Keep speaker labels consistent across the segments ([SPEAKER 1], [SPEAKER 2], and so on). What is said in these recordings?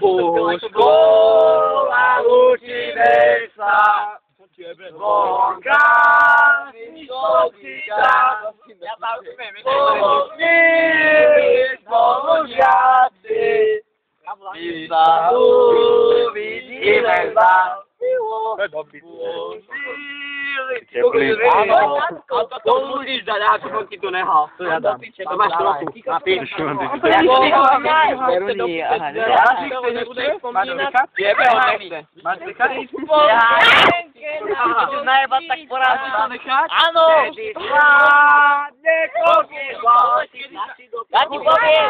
[SPEAKER 1] Po školách učíme sa, vonka vysoký čas, spolužiaci, my sa uvidíme zás. Áno, to musíš dať, ako som ti to nehal. To ja dám. To máš trochu. Na píšu.
[SPEAKER 2] Veruni, aha.
[SPEAKER 1] Máš dekať? Jebe ho nechce. Máš dekať?
[SPEAKER 2] Chceš najebať, tak porád to nechať?
[SPEAKER 1] Áno!
[SPEAKER 2] Ja ti poviem!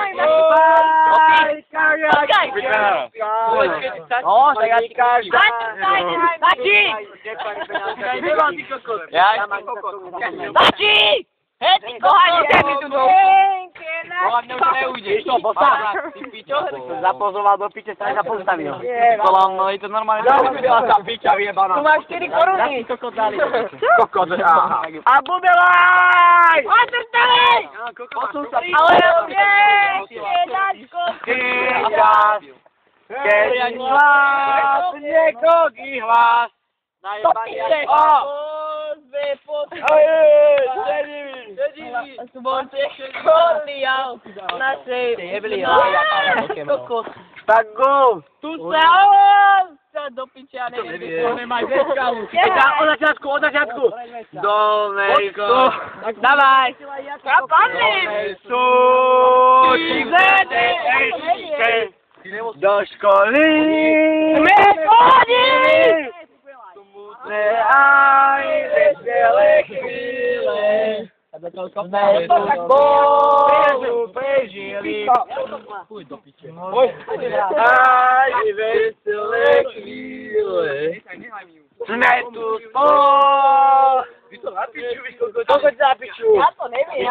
[SPEAKER 2] No, tak ja ti kážem. Stačí! Stačí! Hej, ty kohani, daj mi tu nohu!
[SPEAKER 1] Boha, mne už neujde. Čo, bosa? Ty pičo?
[SPEAKER 2] Zapozoval do piče, sa nezapostavil. Kolom, no je to normálne.
[SPEAKER 1] Sa piča vyjebaná.
[SPEAKER 2] Tu máš 4 koruny.
[SPEAKER 1] Kokot dali. Kokot, aha.
[SPEAKER 2] A budelaj! Odrstavej! Ale
[SPEAKER 1] Keď hlas, niekoký hlas.
[SPEAKER 2] Najebania.
[SPEAKER 1] Tak go!
[SPEAKER 2] Tu sa do piča neviem.
[SPEAKER 1] Od začiatku! Domejko!
[SPEAKER 2] Dávaj!
[SPEAKER 1] Do školy! Smutné aj veselé chvíle. Sme tu spolu prežili. Aj veselé chvíle. Sme tu spolu. Koľko za piču?
[SPEAKER 2] Ja to neviem.